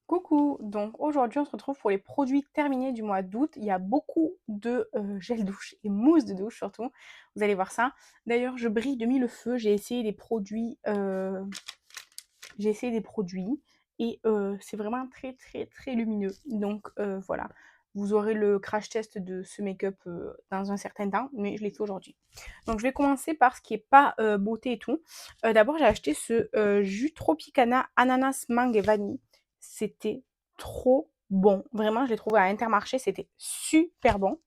Coucou, donc aujourd'hui on se retrouve pour les produits terminés du mois d'août. Il y a beaucoup de gel douche et mousse de douche surtout. Vous allez voir ça. D'ailleurs, je brille de mille le feu. J'ai essayé des produits et c'est vraiment très très très lumineux. Donc voilà, vous aurez le crash test de ce make-up dans un certain temps, mais je l'ai fait aujourd'hui. Donc je vais commencer par ce qui est pas beauté et tout. D'abord j'ai acheté ce jus Tropicana ananas mangue et vanille. C'était trop bon. Vraiment, je l'ai trouvé à Intermarché, c'était super bon.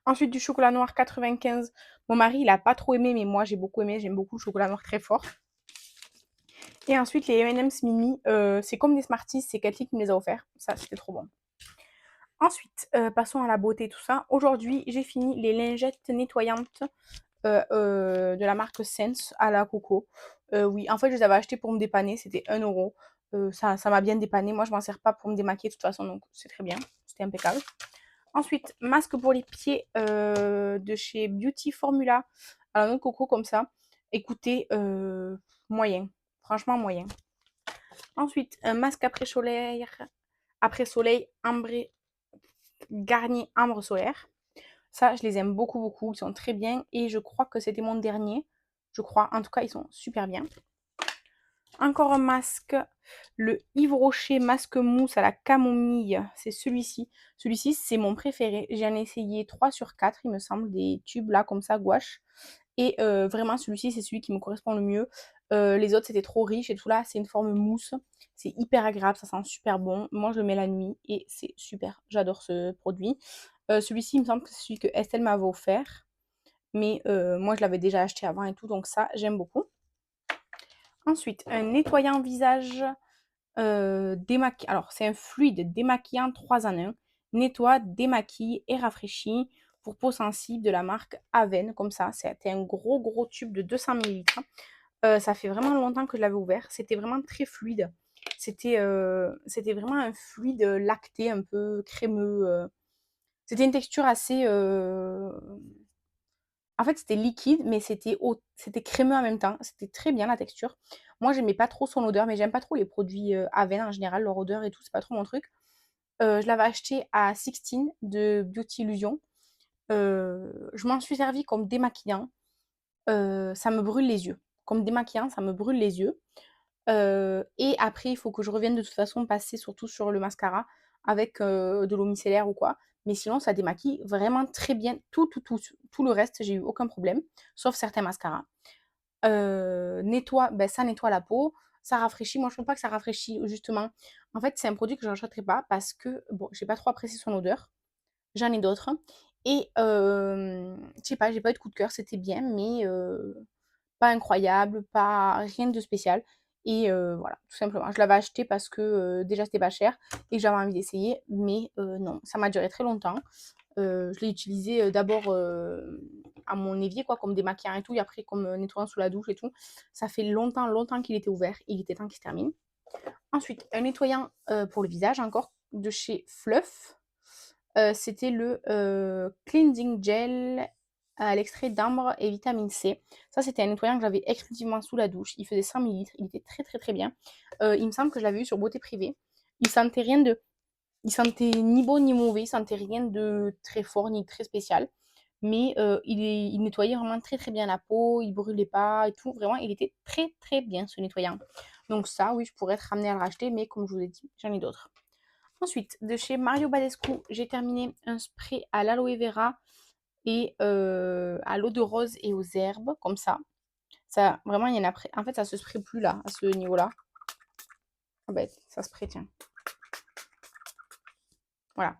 Ensuite du chocolat noir 95. Mon mari il a pas trop aimé, mais moi j'ai beaucoup aimé. J'aime beaucoup le chocolat noir très fort. Et ensuite, les M&M's Mimi, c'est comme des Smarties, c'est Cathy qui me les a offerts. Ça, c'était trop bon. Ensuite, passons à la beauté, tout ça. Aujourd'hui, j'ai fini les lingettes nettoyantes de la marque Sense à la coco. Oui, en fait, je les avais achetées pour me dépanner. C'était 1 euro. Ça m'a bien dépanné. Moi, je m'en sers pas pour me démaquiller de toute façon, donc c'est très bien. C'était impeccable. Ensuite, masque pour les pieds de chez Beauty Formula à la noix de coco comme ça. Écoutez, moyen. Franchement, moyen. Ensuite, un masque après soleil ambré, garni ambre solaire. Ça, je les aime beaucoup, beaucoup. Ils sont très bien. Et je crois que c'était mon dernier. Je crois. En tout cas, ils sont super bien. Encore un masque. Le Yves Rocher masque mousse à la camomille. C'est celui-ci. Celui-ci, c'est mon préféré. J'en ai essayé 3 sur 4, il me semble, des tubes là, comme ça, gouache. Et vraiment, celui-ci, c'est celui qui me correspond le mieux. Les autres, c'était trop riche et tout là, c'est une forme mousse. C'est hyper agréable, ça sent super bon. Moi, je le mets la nuit et c'est super. J'adore ce produit. Celui-ci, il me semble que c'est celui que Estelle m'avait offert. Mais moi, je l'avais déjà acheté avant et tout, donc ça, j'aime beaucoup. Ensuite, un nettoyant visage démaquillant. Alors, c'est un fluide démaquillant 3 en 1. Nettoie, démaquille et rafraîchit pour peau sensible de la marque Aven, comme ça. C'était un gros, gros tube de 200 millilitres. Ça fait vraiment longtemps que je l'avais ouvert. C'était vraiment très fluide. C'était vraiment un fluide lacté, un peu crémeux. C'était une texture assez. En fait, c'était liquide, mais c'était crémeux en même temps. C'était très bien la texture. Moi, j'aimais pas trop son odeur, mais j'aime pas trop les produits Aven en général, leur odeur et tout, c'est pas trop mon truc. Je l'avais acheté à 16 de Beauty Illusion. Je m'en suis servi comme démaquillant. Ça me brûle les yeux. Comme démaquillant, ça me brûle les yeux. Et après, il faut que je revienne de toute façon passer surtout sur le mascara avec de l'eau micellaire ou quoi. Mais sinon, ça démaquille vraiment très bien. Tout le reste, j'ai eu aucun problème, sauf certains mascaras. Ben, ça nettoie la peau, ça rafraîchit. Moi, je trouve pas que ça rafraîchit, justement. En fait, c'est un produit que je n'achèterai pas parce que, bon, j'ai pas trop apprécié son odeur. J'en ai d'autres. Et, je sais pas, j'ai pas eu de coup de cœur, c'était bien, mais pas incroyable, pas rien de spécial. Et voilà, tout simplement. Je l'avais acheté parce que déjà c'était pas cher et que j'avais envie d'essayer, mais non, ça m'a duré très longtemps. Je l'ai utilisé d'abord à mon évier, quoi, comme démaquillant et tout, et après comme nettoyant sous la douche et tout. Ça fait longtemps, longtemps qu'il était ouvert et il était temps qu'il se termine. Ensuite, un nettoyant pour le visage, encore de chez Fluff. C'était le Cleansing Gel à l'extrait d'ambre et vitamine C. Ça, c'était un nettoyant que j'avais exclusivement sous la douche. Il faisait 100 millilitres. Il était très, très, très bien. Il me semble que je l'avais eu sur Beauté Privée. Il sentait rien de. Il sentait ni bon ni mauvais. Il sentait rien de très fort ni très spécial. Mais il nettoyait vraiment très, très bien la peau. Il brûlait pas et tout. Vraiment, il était très, très bien ce nettoyant. Donc, ça, oui, je pourrais être ramenée à le racheter. Mais comme je vous ai dit, j'en ai d'autres. Ensuite, de chez Mario Badescu, j'ai terminé un spray à l'aloe vera et à l'eau de rose et aux herbes, comme ça. Ça, vraiment, il y en a. En fait, ça se spray plus là, à ce niveau-là. Ah ben, ça se spray, tiens. Voilà.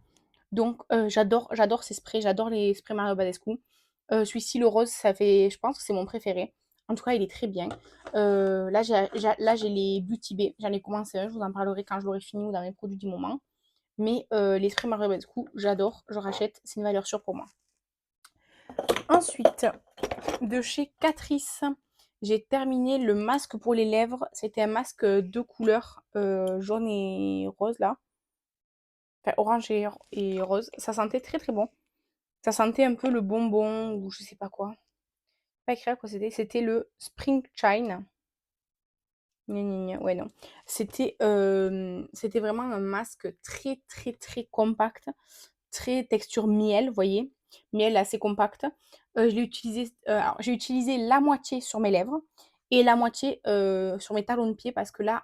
Donc, j'adore ces sprays. J'adore les sprays Mario Badescu. Celui-ci, le rose, ça fait. Je pense que c'est mon préféré. En tout cas, il est très bien. Là, j'ai les Beauty Bay. J'en ai commencé un. Je vous en parlerai quand je l'aurai fini ou dans mes produits du moment. Mais les sprays Mario Badescu, j'adore. Je rachète. C'est une valeur sûre pour moi. Ensuite, de chez Catrice, j'ai terminé le masque pour les lèvres. C'était un masque de couleur jaune et rose là. Enfin, orange et rose. Ça sentait très très bon. Ça sentait un peu le bonbon ou je sais pas quoi. Pas écrire quoi c'était. C'était le Spring Shine. Gna, gna, gna. Ouais, non. C'était vraiment un masque très, très, très compact, très texture miel, vous voyez? Miel assez compact. Je l'ai utilisé, alors j'ai utilisé la moitié sur mes lèvres et la moitié, sur mes talons de pied parce que là,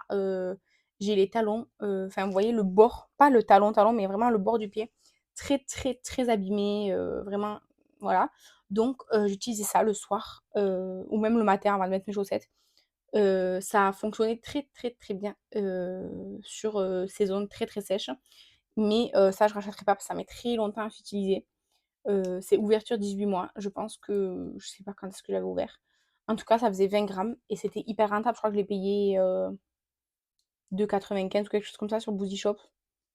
j'ai les talons, enfin, vous voyez le bord, pas le talon, talon, mais vraiment le bord du pied, très, très, très abîmé, vraiment, voilà. Donc j'utilisais ça le soir, ou même le matin avant de mettre mes chaussettes. Ça a fonctionné très, très, très bien, sur, ces zones très, très sèches. Mais ça, je rachèterai pas parce que ça met très longtemps à s'utiliser. C'est ouverture 18 mois. Je pense que je sais pas quand est-ce que j'avais ouvert. En tout cas, ça faisait 20 grammes et c'était hyper rentable. Je crois que je l'ai payé 2,95 ou quelque chose comme ça sur Boozy Shop.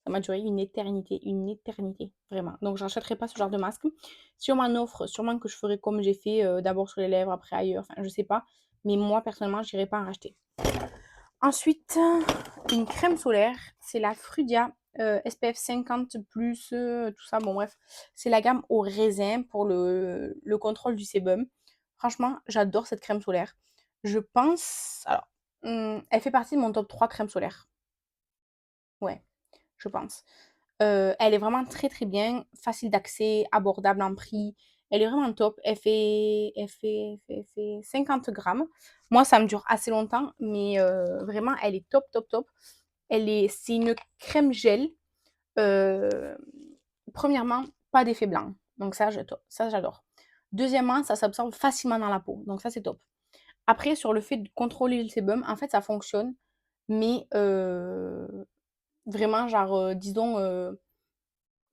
Ça m'a duré une éternité, vraiment. Donc, je rachèterai pas ce genre de masque. Si on m'en offre, sûrement que je ferai comme j'ai fait, d'abord sur les lèvres, après ailleurs. Enfin, je sais pas. Mais moi, personnellement, j'irai pas en racheter. Ensuite, une crème solaire, c'est la Frudia SPF 50 plus, tout ça. Bon, bref, c'est la gamme au raisin pour le contrôle du sébum. Franchement, j'adore cette crème solaire. Je pense, alors, elle fait partie de mon top 3 crème solaire. Ouais, je pense. Elle est vraiment très très bien, facile d'accès, abordable en prix. Elle est vraiment top. Elle fait 50 grammes. Moi, ça me dure assez longtemps, mais vraiment, elle est top, top, top. C'est une crème gel. Euh, Premièrement, pas d'effet blanc. Donc ça, j'adore. Deuxièmement, ça s'absorbe facilement dans la peau. Donc ça, c'est top. Après, sur le fait de contrôler le sébum, en fait, ça fonctionne. Mais vraiment, genre, disons,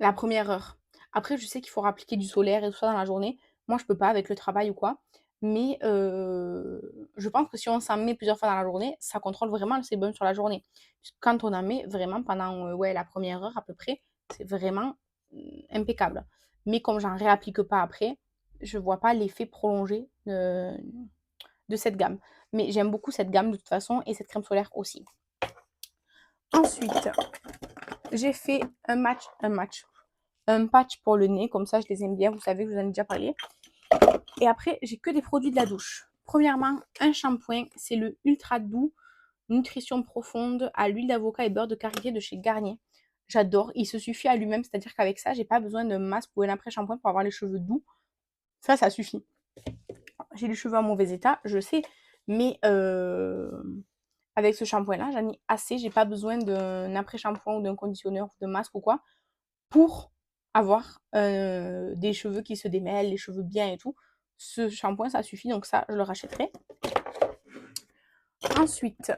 la première heure. Après, je sais qu'il faut appliquer du solaire et tout ça dans la journée. Moi, je peux pas avec le travail ou quoi. Mais je pense que si on s'en met plusieurs fois dans la journée, ça contrôle vraiment le sébum sur la journée. Quand on en met vraiment pendant ouais, la première heure à peu près, c'est vraiment impeccable. Mais comme j'en réapplique pas après, je vois pas l'effet prolongé de cette gamme. Mais j'aime beaucoup cette gamme de toute façon et cette crème solaire aussi. Ensuite, j'ai fait un patch pour le nez, comme ça je les aime bien, vous savez, je vous en ai déjà parlé. Et après, j'ai que des produits de la douche. Premièrement, un shampoing, c'est le Ultra Doux Nutrition Profonde à l'huile d'avocat et beurre de karité de chez Garnier. J'adore, il se suffit à lui-même, c'est-à-dire qu'avec ça, j'ai pas besoin de masque ou un après-shampoing pour avoir les cheveux doux. Ça suffit. J'ai les cheveux en mauvais état, je sais, mais avec ce shampoing-là, j'en ai assez. J'ai pas besoin d'un après-shampoing ou d'un conditionneur ou de masque ou quoi pour avoir des cheveux qui se démêlent, les cheveux bien et tout. Ce shampoing, ça suffit, donc ça, je le rachèterai. Ensuite,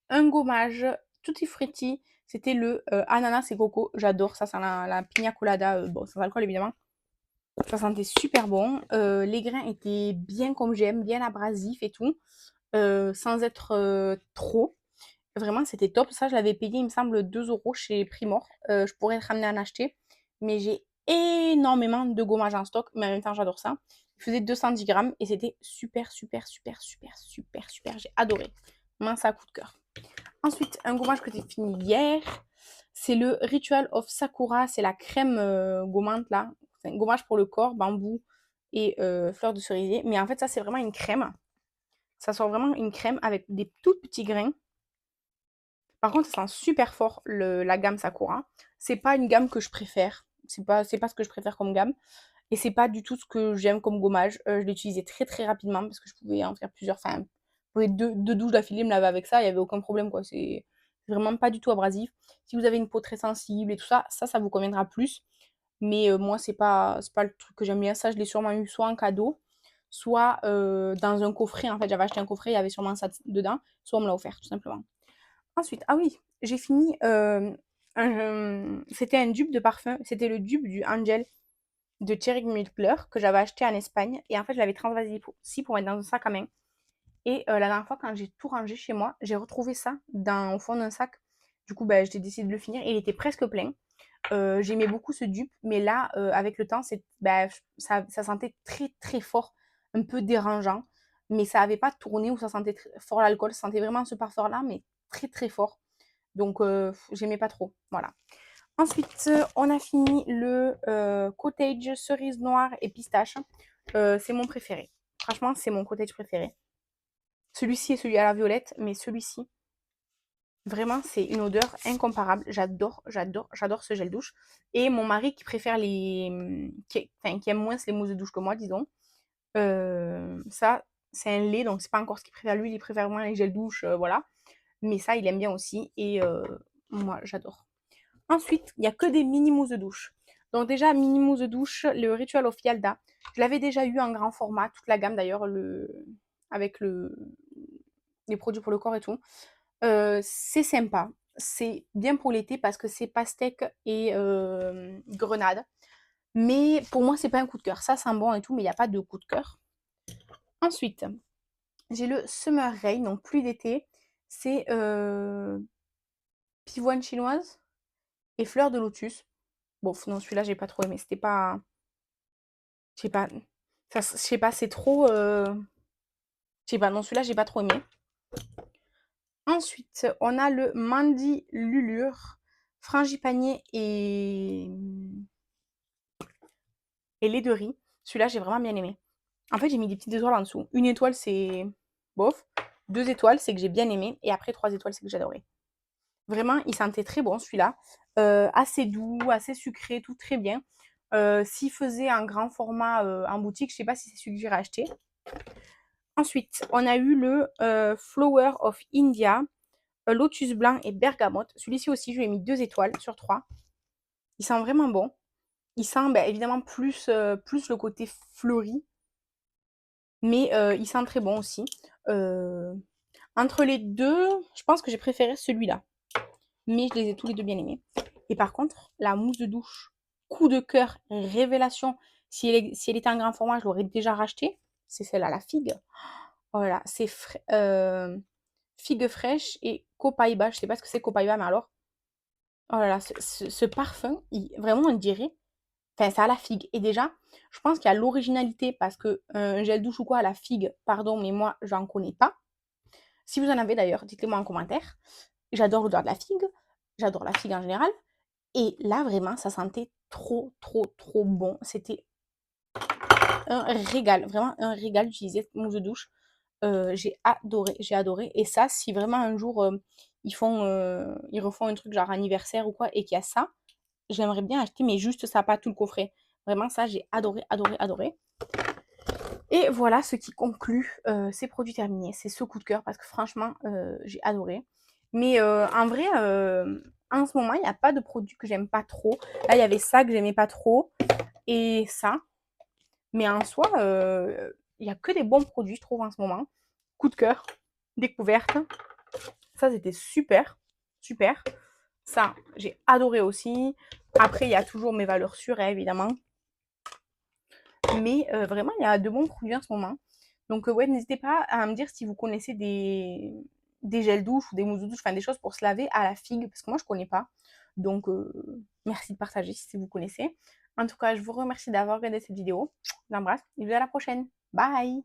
un gommage tutti frutti. C'était le ananas et coco. J'adore ça, c'est la pina colada. Bon, sans alcool évidemment. Ça sentait super bon. Les grains étaient bien comme j'aime, bien abrasifs et tout, sans être trop. Vraiment, c'était top. Ça, je l'avais payé, il me semble, 2 euros chez Primor. Je pourrais être ramener à en acheter. Mais j'ai énormément de gommage en stock. Mais en même temps, j'adore ça. Il faisait 210 grammes et c'était super, super, super, super, super, super. J'ai adoré. Mince à coup de cœur. Ensuite, un gommage que j'ai fini hier. C'est le Ritual of Sakura. C'est la crème gommante là. C'est un gommage pour le corps, bambou et fleurs de cerisier. Mais en fait, ça, c'est vraiment une crème. Ça sort vraiment une crème avec des tout petits grains. Par contre, ça sent super fort la gamme Sakura. C'est pas une gamme que je préfère. C'est pas ce que je préfère comme gamme. Et c'est pas du tout ce que j'aime comme gommage. Je l'ai utilisé très très rapidement parce que je pouvais en faire plusieurs. Enfin, je pouvais deux douches d'affilée me laver avec ça, il n'y avait aucun problème quoi. C'est vraiment pas du tout abrasif. Si vous avez une peau très sensible et tout ça, ça vous conviendra plus. Mais moi, c'est pas le truc que j'aime bien. Ça, je l'ai sûrement eu soit en cadeau, soit dans un coffret. En fait, j'avais acheté un coffret, il y avait sûrement ça dedans. Soit on me l'a offert, tout simplement. Ensuite, ah oui, j'ai fini. C'était un dupe de parfum. C'était le dupe du Angel de Thierry Mugler que j'avais acheté en Espagne. Et en fait, je l'avais transvasé pour mettre dans un sac à main. Et la dernière fois, quand j'ai tout rangé chez moi, j'ai retrouvé ça au fond d'un sac. Du coup, bah, j'ai décidé de le finir. Et il était presque plein. J'aimais beaucoup ce dupe. Mais là, avec le temps, bah, ça sentait très, très fort. Un peu dérangeant. Mais ça n'avait pas tourné où ça sentait fort l'alcool. Ça sentait vraiment ce parfum-là, mais très, très fort. Donc, j'aimais pas trop. Voilà. Ensuite, on a fini le cottage cerise noire et pistache. C'est mon préféré. Franchement, c'est mon cottage préféré. Celui-ci et celui à la violette, mais celui-ci, vraiment, c'est une odeur incomparable. J'adore, j'adore, j'adore ce gel douche. Et mon mari qui préfère qui aime moins les mousses de douche que moi, disons, ça, c'est un lait, donc c'est pas encore ce qu'il préfère lui, il préfère moins les gels douche, voilà. Mais ça, il aime bien aussi et moi, j'adore. Ensuite, il y a que des mini mousses de douche. Donc déjà, mini mousse de douche, le Ritual of Yalda. Je l'avais déjà eu en grand format, toute la gamme d'ailleurs, avec les produits pour le corps et tout. C'est sympa. C'est bien pour l'été parce que c'est pastèque et grenade. Mais pour moi, c'est pas un coup de cœur. Ça sent bon et tout, mais il n'y a pas de coup de cœur. Ensuite, j'ai le Summer Rain, donc pluie d'été. C'est pivoine chinoise et fleur de lotus. Bon, non, celui-là, j'ai pas trop aimé. C'était pas. Je sais pas. Je sais pas, c'est trop. Je sais pas, non, celui-là, j'ai pas trop aimé. Ensuite, on a le Mandy Lulure, frangipanier et lait de riz. Celui-là, j'ai vraiment bien aimé. En fait, j'ai mis des petites étoiles en dessous. Une étoile, c'est bof. 2 étoiles, c'est que j'ai bien aimé. Et après, 3 étoiles, c'est que j'adorais. Vraiment, il sentait très bon, celui-là. Assez doux, assez sucré, tout très bien. S'il faisait un grand format en boutique, je sais pas si c'est celui que j'irai acheter. Ensuite, on a eu le Flower of India, lotus blanc et bergamote. Celui-ci aussi, je lui ai mis 2 étoiles sur 3. Il sent vraiment bon. Il sent évidemment plus le côté fleuri, mais il sent très bon aussi. Entre les deux, je pense que j'ai préféré celui-là. Mais je les ai tous les deux bien aimés. Et par contre, la mousse de douche, coup de cœur, révélation. Si elle était en grand format, je l'aurais déjà racheté. C'est celle à la figue. Voilà, c'est figue fraîche et copaïba. Je sais pas ce que c'est copaïba, mais alors, oh là là, ce parfum, vraiment, on dirait. Enfin, c'est à la figue. Et déjà, je pense qu'il y a l'originalité parce que un gel douche ou quoi à la figue, pardon, mais moi, j'en connais pas. Si vous en avez d'ailleurs, dites-le moi en commentaire. J'adore l'odeur de la figue. J'adore la figue en général. Et là, vraiment, ça sentait trop, trop, trop bon. C'était un régal, vraiment un régal d'utiliser cette mousse de douche. J'ai adoré, j'ai adoré. Et ça, si vraiment un jour ils refont un truc genre anniversaire ou quoi et qu'il y a ça, j'aimerais bien acheter, mais juste ça, pas tout le coffret. Vraiment, ça, j'ai adoré, adoré, adoré. Et voilà ce qui conclut ces produits terminés. C'est ce coup de cœur parce que franchement, j'ai adoré. Mais en vrai, en ce moment, il n'y a pas de produits que j'aime pas trop. Là, il y avait ça que j'aimais pas trop et ça. Mais en soi, il n'y a que des bons produits, je trouve, en ce moment. Coup de cœur, découverte. Ça, c'était super. Super. Ça, j'ai adoré aussi. Après, il y a toujours mes valeurs sûres, hein, évidemment. Mais vraiment, il y a de bons produits en ce moment. Donc, ouais, n'hésitez pas à me dire si vous connaissez des gels douche ou des mousses de douche, enfin des choses pour se laver à la figue, parce que moi, je connais pas. Donc, merci de partager si vous connaissez. En tout cas, je vous remercie d'avoir regardé cette vidéo. Je vous embrasse et je vous dis à la prochaine. Bye!